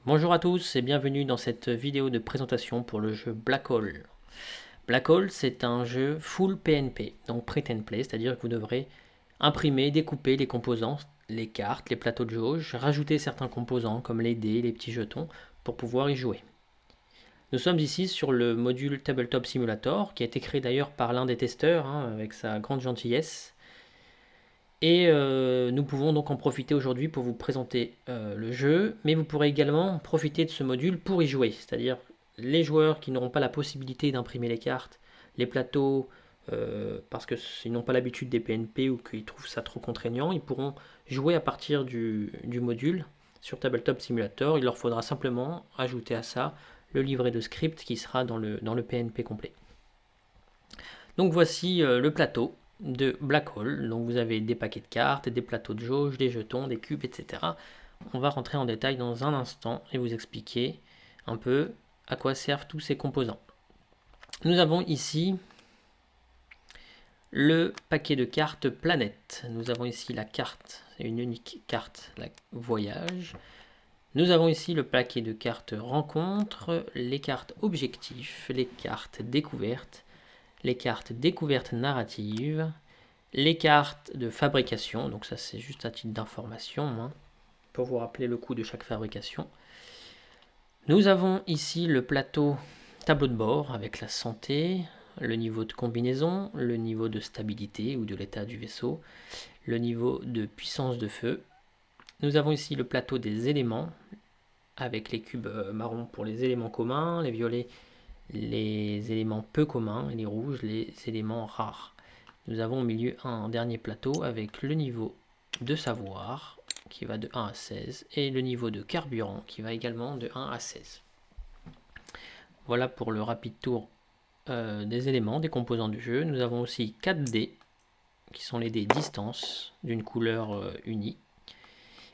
Bonjour à tous et bienvenue dans cette vidéo de présentation pour le jeu Black Hole. Black Hole, c'est un jeu full PNP, donc print and play, c'est-à-dire que vous devrez imprimer, découper les composants, les cartes, les plateaux de jauge, rajouter certains composants comme les dés, les petits jetons pour pouvoir y jouer. Nous sommes ici sur le module Tabletop Simulator qui a été créé d'ailleurs par l'un des testeurs avec sa grande gentillesse. Et nous pouvons donc en profiter aujourd'hui pour vous présenter le jeu, mais vous pourrez également profiter de ce module pour y jouer, c'est-à-dire les joueurs qui n'auront pas la possibilité d'imprimer les cartes, les plateaux, parce qu'ils n'ont pas l'habitude des PNP ou qu'ils trouvent ça trop contraignant, ils pourront jouer à partir du module sur Tabletop Simulator. Il leur faudra simplement ajouter à ça le livret de script qui sera dans le PNP complet. Donc voici le plateau de Black Hole. Donc vous avez des paquets de cartes, des plateaux de jauge, des jetons, des cubes, etc. On va rentrer en détail dans un instant et vous expliquer un peu à quoi servent tous ces composants. Nous avons ici le paquet de cartes planète. Nous avons ici la carte, une unique carte, la voyage. Nous avons ici le paquet de cartes rencontre, les cartes objectifs, les cartes découvertes, les cartes découvertes narratives, les cartes de fabrication, donc ça c'est juste à titre d'information, pour vous rappeler le coût de chaque fabrication. Nous avons ici le plateau tableau de bord avec la santé, le niveau de combinaison, le niveau de stabilité ou de l'état du vaisseau, le niveau de puissance de feu. Nous avons ici le plateau des éléments avec les cubes marrons pour les éléments communs, les violets les éléments peu communs et les rouges les éléments rares. Nous avons au milieu un dernier plateau avec le niveau de savoir qui va de 1 à 16 et le niveau de carburant qui va également de 1 à 16. Voilà pour le rapide tour des éléments, des composants du jeu. Nous avons aussi 4 dés qui sont les dés distance d'une couleur unie.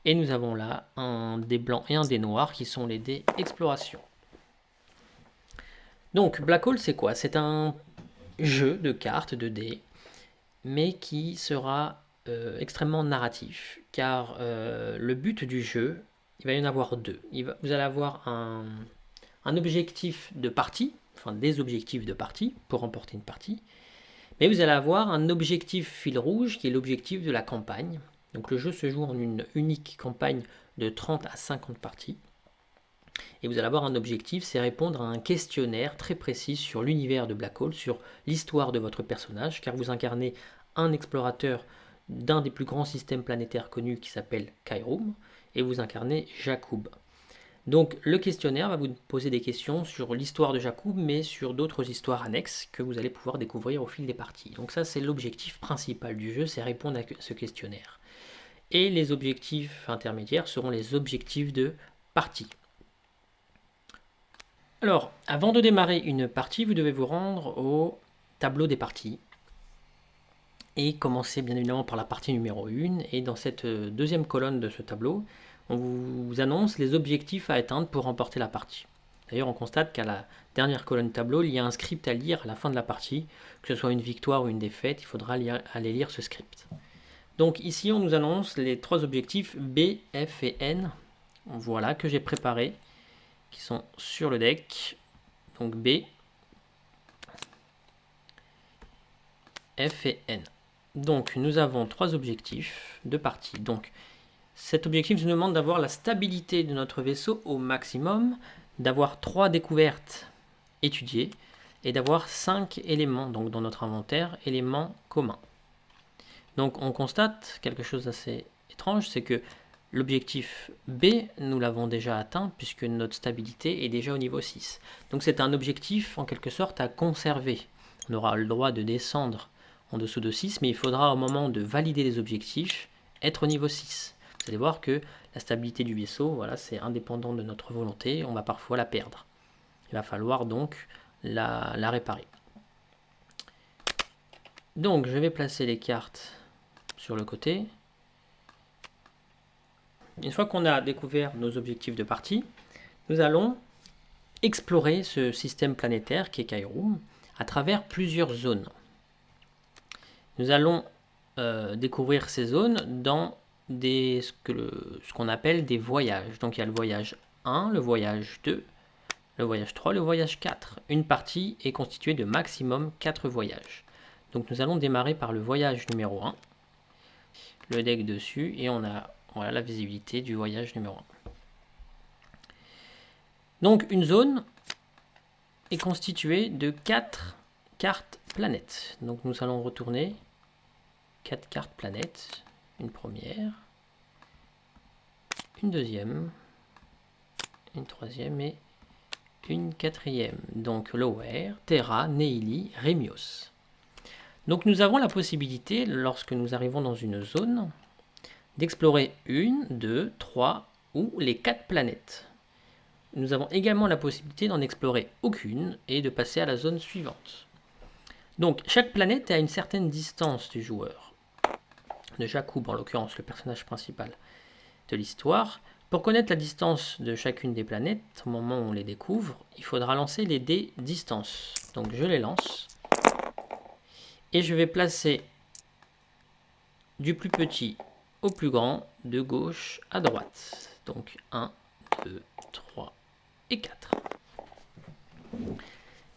Et nous avons là un dé blanc et un dé noir qui sont les dés exploration. Donc Black Hole c'est quoi? C'est un jeu de cartes, de dés, mais qui sera extrêmement narratif, car le but du jeu, il va y en avoir deux. Vous allez avoir un objectif de partie, enfin des objectifs de partie pour remporter une partie, mais vous allez avoir un objectif fil rouge qui est l'objectif de la campagne. Donc le jeu se joue en une unique campagne de 30 à 50 parties. Et vous allez avoir un objectif, c'est répondre à un questionnaire très précis sur l'univers de Black Hole, sur l'histoire de votre personnage, car vous incarnez un explorateur d'un des plus grands systèmes planétaires connus qui s'appelle Kairum, et vous incarnez Jacob. Donc le questionnaire va vous poser des questions sur l'histoire de Jacob, mais sur d'autres histoires annexes que vous allez pouvoir découvrir au fil des parties. Donc ça c'est l'objectif principal du jeu, c'est répondre à ce questionnaire. Et les objectifs intermédiaires seront les objectifs de partie. Alors, avant de démarrer une partie, vous devez vous rendre au tableau des parties et commencer bien évidemment par la partie numéro 1. Et dans cette deuxième colonne de ce tableau, on vous annonce les objectifs à atteindre pour remporter la partie. D'ailleurs, on constate qu'à la dernière colonne tableau, il y a un script à lire à la fin de la partie, que ce soit une victoire ou une défaite, il faudra aller lire ce script. Donc ici, on nous annonce les trois objectifs B, F et N, voilà, que j'ai préparés, qui sont sur le deck. Donc B, F et N. Donc nous avons trois objectifs de partie. Donc cet objectif nous demande d'avoir la stabilité de notre vaisseau au maximum, d'avoir 3 découvertes étudiées et d'avoir 5 éléments donc dans notre inventaire, éléments communs. Donc on constate quelque chose d'assez étrange, c'est que l'objectif B, nous l'avons déjà atteint puisque notre stabilité est déjà au niveau 6. Donc c'est un objectif en quelque sorte à conserver. On aura le droit de descendre en dessous de 6, mais il faudra au moment de valider les objectifs être au niveau 6. Vous allez voir que la stabilité du vaisseau, voilà, c'est indépendant de notre volonté, on va parfois la perdre. Il va falloir donc la réparer. Donc je vais placer les cartes sur le côté. Une fois qu'on a découvert nos objectifs de partie, nous allons explorer ce système planétaire qui est Kairum à travers plusieurs zones. Nous allons découvrir ces zones dans ce qu'on appelle des voyages. Donc il y a le voyage 1, le voyage 2, le voyage 3, le voyage 4. Une partie est constituée de maximum 4 voyages. Donc nous allons démarrer par le voyage numéro 1. Le deck dessus et on a voilà, la visibilité du voyage numéro 1. Donc une zone est constituée de 4 cartes planètes. Donc nous allons retourner 4 cartes planètes. Une première, une deuxième, une troisième et une quatrième. Donc Lower, Terra, Neili, Remios. Donc nous avons la possibilité, lorsque nous arrivons dans une zone, d'explorer 1, 2, 3 ou les 4 planètes. Nous avons également la possibilité d'en explorer aucune et de passer à la zone suivante. Donc chaque planète est à une certaine distance du joueur, de Jacob en l'occurrence, le personnage principal de l'histoire. Pour connaître la distance de chacune des planètes, au moment où on les découvre, il faudra lancer les dés distance. Donc je les lance. Et je vais placer du plus petit au plus grand, de gauche à droite. Donc 1, 2, 3 et 4.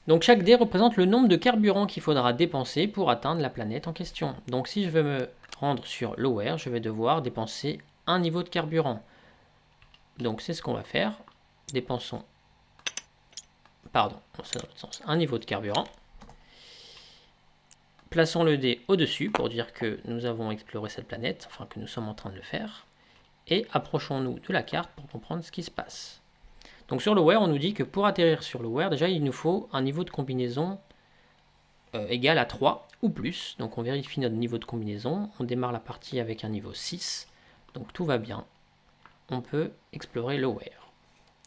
Donc chaque dé représente le nombre de carburant qu'il faudra dépenser pour atteindre la planète en question. Donc si je veux me rendre sur Lower, je vais devoir dépenser un niveau de carburant. Donc c'est ce qu'on va faire. Dépensons, c'est dans l'autre sens, un niveau de carburant. Plaçons le dé au-dessus pour dire que nous avons exploré cette planète, enfin que nous sommes en train de le faire. Et approchons-nous de la carte pour comprendre ce qui se passe. Donc sur Lower, on nous dit que pour atterrir sur Lower, déjà il nous faut un niveau de combinaison égal à 3 ou plus. Donc on vérifie notre niveau de combinaison. On démarre la partie avec un niveau 6. Donc tout va bien. On peut explorer Lower.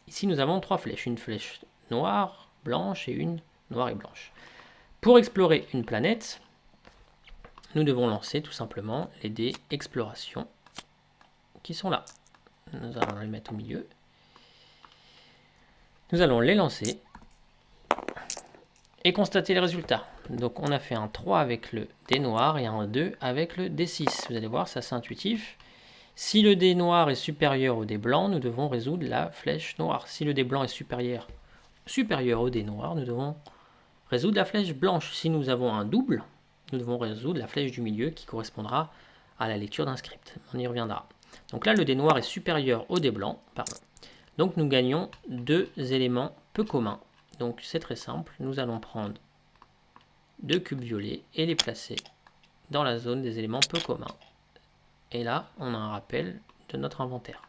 Ici nous avons 3 flèches. Une flèche noire, blanche et une noire et blanche. Pour explorer une planète, nous devons lancer tout simplement les dés exploration qui sont là. Nous allons les mettre au milieu. Nous allons les lancer et constater les résultats. Donc on a fait un 3 avec le dé noir et un 2 avec le dé 6. Vous allez voir, c'est assez intuitif. Si le dé noir est supérieur au dé blanc, nous devons résoudre la flèche noire. Si le dé blanc est supérieur au dé noir, nous devons résoudre la flèche blanche. Si nous avons un double, nous devons résoudre la flèche du milieu qui correspondra à la lecture d'un script. On y reviendra. Donc là, le dé noir est supérieur au dé blanc. Donc nous gagnons 2 éléments peu communs. Donc c'est très simple. Nous allons prendre 2 cubes violets et les placer dans la zone des éléments peu communs. Et là, on a un rappel de notre inventaire.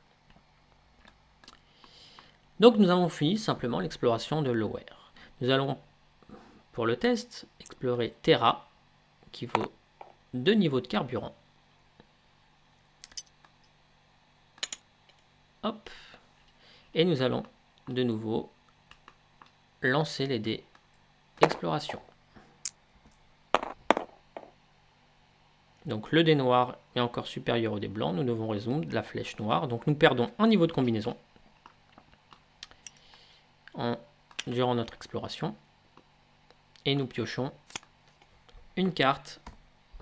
Donc nous avons fini simplement l'exploration de Lower. Nous allons, pour le test, explorer Terra, qui vaut 2 niveaux de carburant. Hop. Et nous allons de nouveau lancer les dés exploration. Donc le dé noir est encore supérieur au dé blanc. Nous devons résoudre la flèche noire. Donc nous perdons un niveau de combinaison durant notre exploration. Et nous piochons une carte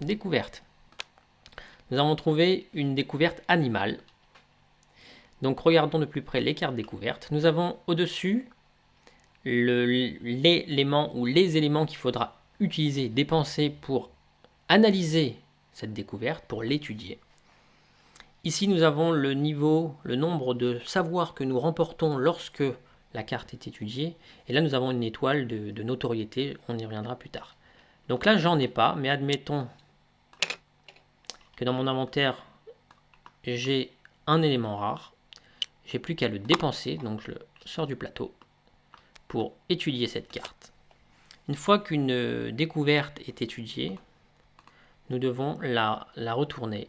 découverte. Nous avons trouvé une découverte animale. Donc regardons de plus près les cartes découvertes. Nous avons au-dessus l'élément ou les éléments qu'il faudra utiliser, dépenser pour analyser cette découverte, pour l'étudier. Ici nous avons le niveau, le nombre de savoirs que nous remportons lorsque la carte est étudiée. Et là nous avons une étoile de notoriété, on y reviendra plus tard. Donc là j'en ai pas, mais admettons que dans mon inventaire j'ai un élément rare. J'ai plus qu'à le dépenser, donc je le sors du plateau pour étudier cette carte. Une fois qu'une découverte est étudiée, nous devons la retourner,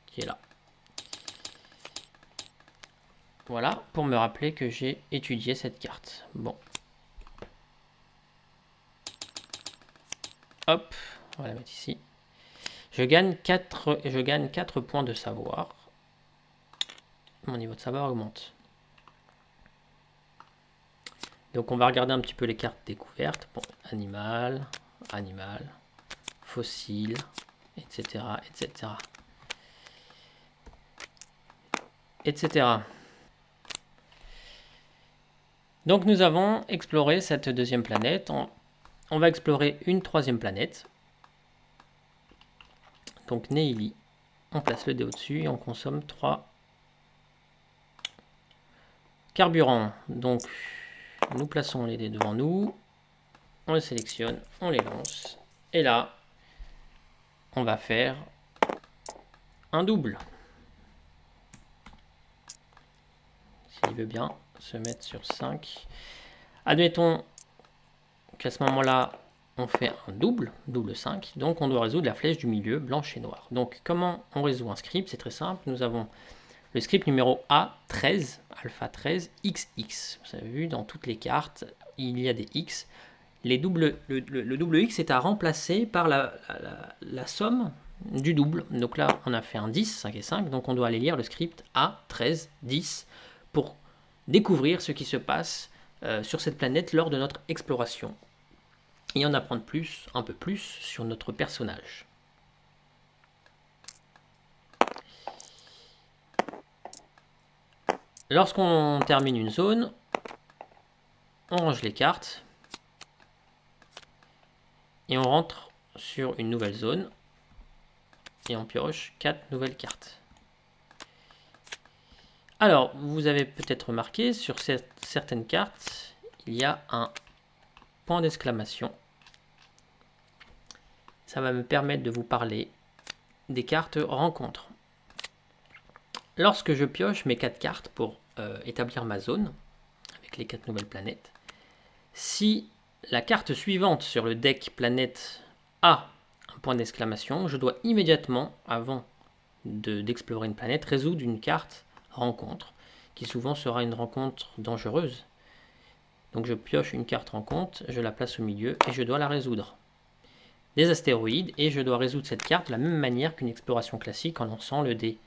qui est là. Voilà, pour me rappeler que j'ai étudié cette carte. Bon. Hop, on va la mettre ici. Je gagne 4 points de savoir. Mon niveau de savoir augmente. Donc on va regarder un petit peu les cartes découvertes. Bon, animal, fossile, etc., etc., etc. Donc nous avons exploré cette deuxième planète. On va explorer une troisième planète. Donc Neili. On place le dé au-dessus et on consomme 3 carburants. Donc nous plaçons les dés devant nous. On les sélectionne, on les lance. Et là, on va faire un double. S'il veut bien se mettre sur 5. Admettons qu'à ce moment-là, on fait un double 5. Donc on doit résoudre la flèche du milieu, blanche et noire. Donc comment on résout un script? C'est très simple. Nous avons le script numéro A13, alpha 13, XX. Vous avez vu, dans toutes les cartes, il y a des X. Le double X est à remplacer par la somme du double. Donc là, on a fait un 10, 5 et 5. Donc on doit aller lire le script A13, 10 pour découvrir ce qui se passe sur cette planète lors de notre exploration. Et en apprendre un peu plus sur notre personnage. Lorsqu'on termine une zone, on range les cartes et on rentre sur une nouvelle zone et on pioche 4 nouvelles cartes. Alors, vous avez peut-être remarqué, sur certaines cartes, il y a un point d'exclamation. Ça va me permettre de vous parler des cartes rencontres. Lorsque je pioche mes 4 cartes pour établir ma zone, avec les 4 nouvelles planètes, si la carte suivante sur le deck planète a un point d'exclamation, je dois immédiatement, avant d'explorer une planète, résoudre une carte rencontre, qui souvent sera une rencontre dangereuse. Donc je pioche une carte rencontre, je la place au milieu et je dois la résoudre. Des astéroïdes, et je dois résoudre cette carte de la même manière qu'une exploration classique en lançant le dé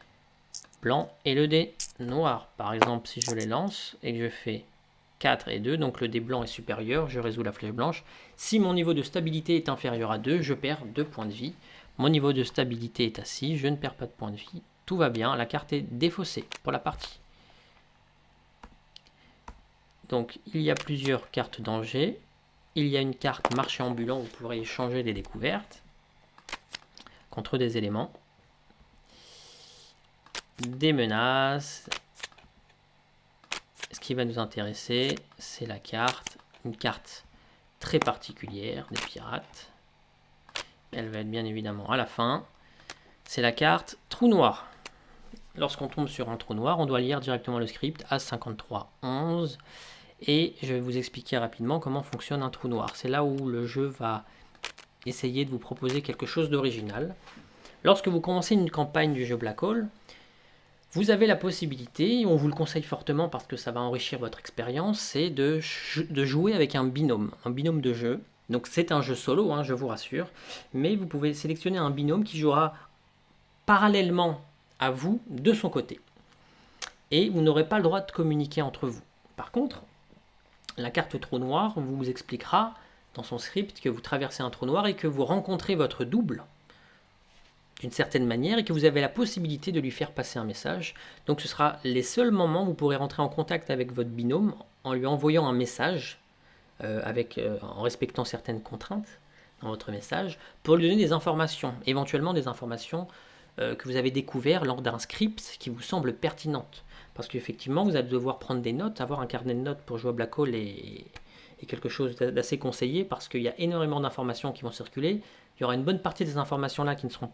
blanc et le dé noir. Par exemple, si je les lance et que je fais 4 et 2, donc le dé blanc est supérieur, je résous la flèche blanche. Si mon niveau de stabilité est inférieur à 2, je perds 2 points de vie. Mon niveau de stabilité est à 6, je ne perds pas de points de vie. Tout va bien, la carte est défaussée pour la partie. Donc il y a plusieurs cartes danger. Il y a une carte marché ambulant où vous pourrez échanger des découvertes contre des éléments. Des menaces. Ce qui va nous intéresser, c'est la carte. Une carte très particulière des pirates. Elle va être bien évidemment à la fin. C'est la carte trou noir. Lorsqu'on tombe sur un trou noir, on doit lire directement le script A5311. Et je vais vous expliquer rapidement comment fonctionne un trou noir. C'est là où le jeu va essayer de vous proposer quelque chose d'original. Lorsque vous commencez une campagne du jeu Black Hole, vous avez la possibilité, et on vous le conseille fortement parce que ça va enrichir votre expérience, c'est de jouer avec un binôme de jeu. Donc c'est un jeu solo, hein, je vous rassure, mais vous pouvez sélectionner un binôme qui jouera parallèlement à vous de son côté. Et vous n'aurez pas le droit de communiquer entre vous. Par contre, la carte trou noir vous expliquera dans son script que vous traversez un trou noir et que vous rencontrez votre double d'une certaine manière et que vous avez la possibilité de lui faire passer un message. Donc ce sera les seuls moments où vous pourrez rentrer en contact avec votre binôme en lui envoyant un message en respectant certaines contraintes dans votre message pour lui donner des informations, éventuellement des informations que vous avez découvertes lors d'un script qui vous semble pertinente. Parce qu'effectivement, vous allez devoir prendre des notes, avoir un carnet de notes pour jouer à Black Hole est quelque chose d'assez conseillé parce qu'il y a énormément d'informations qui vont circuler. Il y aura une bonne partie des informations là qui ne seront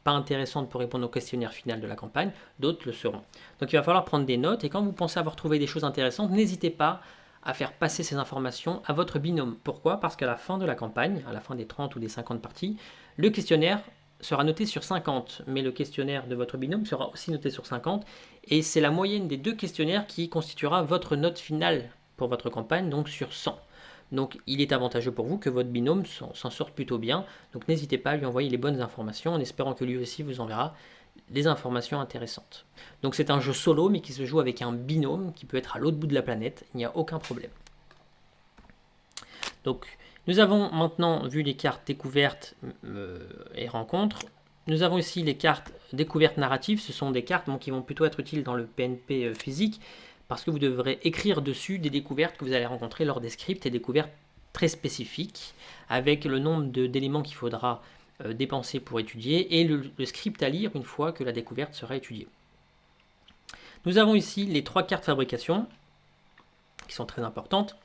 pas intéressantes pour répondre au questionnaire final de la campagne, d'autres le seront. Donc il va falloir prendre des notes et quand vous pensez avoir trouvé des choses intéressantes, n'hésitez pas à faire passer ces informations à votre binôme. Pourquoi? Parce qu'à la fin de la campagne, à la fin des 30 ou des 50 parties, le questionnaire sera noté sur 50, mais le questionnaire de votre binôme sera aussi noté sur 50, et c'est la moyenne des deux questionnaires qui constituera votre note finale pour votre campagne, donc sur 100. Donc il est avantageux pour vous que votre binôme s'en sorte plutôt bien, donc n'hésitez pas à lui envoyer les bonnes informations, en espérant que lui aussi vous enverra des informations intéressantes. Donc c'est un jeu solo, mais qui se joue avec un binôme qui peut être à l'autre bout de la planète, il n'y a aucun problème. Donc nous avons maintenant vu les cartes découvertes et rencontres. Nous avons ici les cartes découvertes narratives. Ce sont des cartes qui vont plutôt être utiles dans le PNP physique parce que vous devrez écrire dessus des découvertes que vous allez rencontrer lors des scripts, et découvertes très spécifiques, avec le nombre d'éléments qu'il faudra dépenser pour étudier, et le script à lire une fois que la découverte sera étudiée. Nous avons ici les 3 cartes fabrication, qui sont très importantes.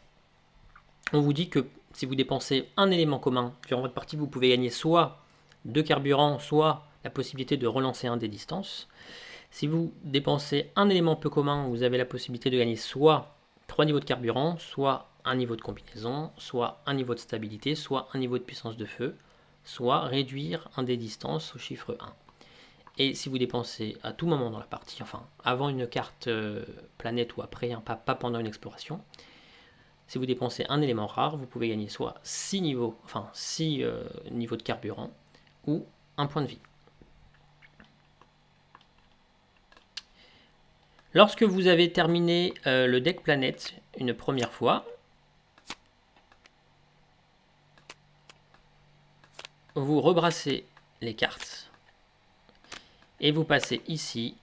On vous dit que si vous dépensez un élément commun durant votre partie, vous pouvez gagner soit 2 carburants, soit la possibilité de relancer un des distances. Si vous dépensez un élément peu commun, vous avez la possibilité de gagner soit 3 niveaux de carburant, soit un niveau de combinaison, soit un niveau de stabilité, soit un niveau de puissance de feu, soit réduire un des distances au chiffre 1. Et si vous dépensez à tout moment dans la partie, enfin avant une carte planète ou après, pas pendant une exploration, si vous dépensez un élément rare, vous pouvez gagner soit 6 niveaux, niveaux de carburant ou un point de vie. Lorsque vous avez terminé le deck planète une première fois, vous rebrassez les cartes et vous passez ici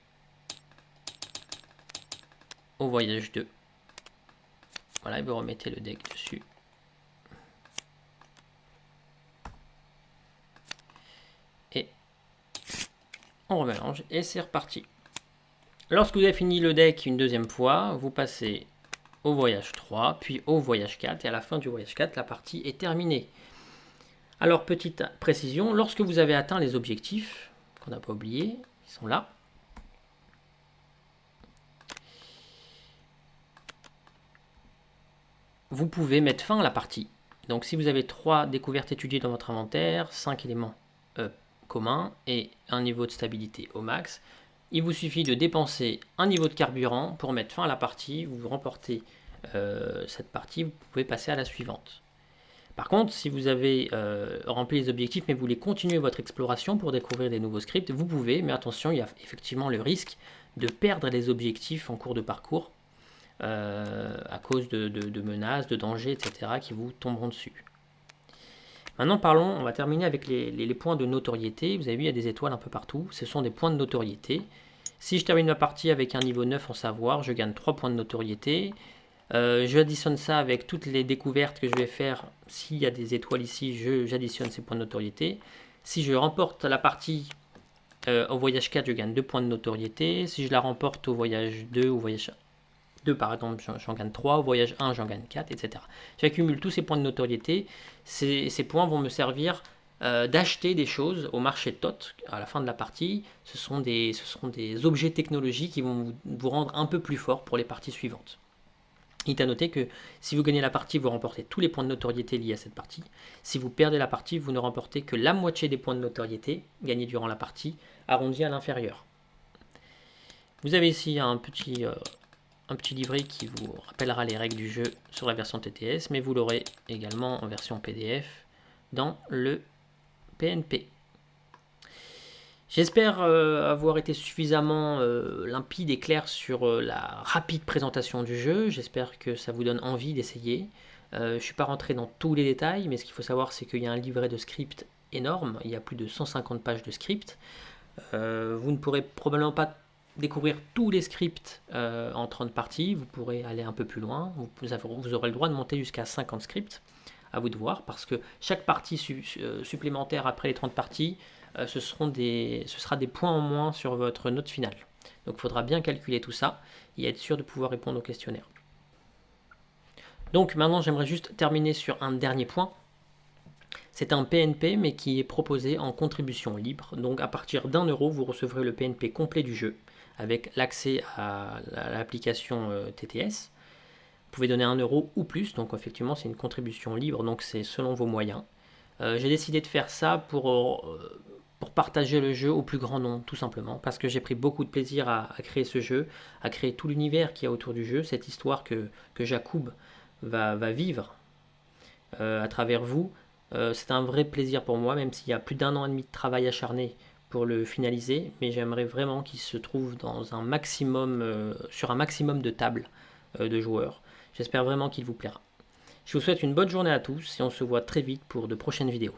au voyage 2. Voilà, et vous remettez le deck dessus. Et on remélange et c'est reparti. Lorsque vous avez fini le deck une deuxième fois, vous passez au voyage 3, puis au voyage 4, et à la fin du voyage 4, la partie est terminée. Alors, petite précision, lorsque vous avez atteint les objectifs, qu'on n'a pas oublié, ils sont là, vous pouvez mettre fin à la partie. Donc si vous avez 3 découvertes étudiées dans votre inventaire, 5 éléments communs et un niveau de stabilité au max, il vous suffit de dépenser un niveau de carburant pour mettre fin à la partie. Vous remportez cette partie, vous pouvez passer à la suivante. Par contre, si vous avez rempli les objectifs mais vous voulez continuer votre exploration pour découvrir des nouveaux scripts, vous pouvez, mais attention, il y a effectivement le risque de perdre les objectifs en cours de parcours à cause de menaces, de dangers, etc. qui vous tomberont dessus. Maintenant parlons, on va terminer avec les points de notoriété. Vous avez vu, il y a des étoiles un peu partout, ce sont des points de notoriété. Si je termine ma partie avec un niveau 9 en savoir, je gagne 3 points de notoriété. Je additionne ça avec toutes les découvertes que je vais faire. S'il y a des étoiles ici, j'additionne ces points de notoriété. Si je remporte la partie au voyage 4, je gagne 2 points de notoriété. Si je la remporte au voyage 2, au voyage 2 par exemple, j'en gagne 3, au voyage 1 j'en gagne 4, etc. J'accumule tous ces points de notoriété, ces points vont me servir d'acheter des choses au marché de TOT à la fin de la partie. Ce seront des objets technologiques qui vont vous rendre un peu plus fort pour les parties suivantes. Il est à noter que si vous gagnez la partie, vous remportez tous les points de notoriété liés à cette partie. Si vous perdez la partie, vous ne remportez que la moitié des points de notoriété gagnés durant la partie, arrondis à l'inférieur. Vous avez ici un petit livret qui vous rappellera les règles du jeu sur la version TTS, mais vous l'aurez également en version PDF dans le PNP. J'espère avoir été suffisamment limpide et clair sur la rapide présentation du jeu. J'espère que ça vous donne envie d'essayer. Je ne suis pas rentré dans tous les détails, mais ce qu'il faut savoir, c'est qu'il y a un livret de script énorme. Il y a plus de 150 pages de script. Vous ne pourrez probablement pas découvrir tous les scripts en 30 parties. Vous pourrez aller un peu plus loin. Vous aurez le droit de monter jusqu'à 50 scripts. À vous de voir, parce que chaque partie supplémentaire après les 30 parties, ce sera des points en moins sur votre note finale. Donc il faudra bien calculer tout ça et être sûr de pouvoir répondre au questionnaire. Donc maintenant j'aimerais juste terminer sur un dernier point. C'est un PNP mais qui est proposé en contribution libre. Donc à partir d'1 euro, vous recevrez le PNP complet du jeu avec l'accès à l'application TTS. Vous pouvez donner 1 euro ou plus, donc effectivement c'est une contribution libre, donc c'est selon vos moyens. J'ai décidé de faire ça pour partager le jeu au plus grand nombre, tout simplement, parce que j'ai pris beaucoup de plaisir à créer ce jeu, à créer tout l'univers qu'il y a autour du jeu, cette histoire que Jacob va vivre à travers vous. C'est un vrai plaisir pour moi, même s'il y a plus d'1 an et demi de travail acharné pour le finaliser, mais j'aimerais vraiment qu'il se trouve dans sur un maximum de tables de joueurs. J'espère vraiment qu'il vous plaira. Je vous souhaite une bonne journée à tous et on se voit très vite pour de prochaines vidéos.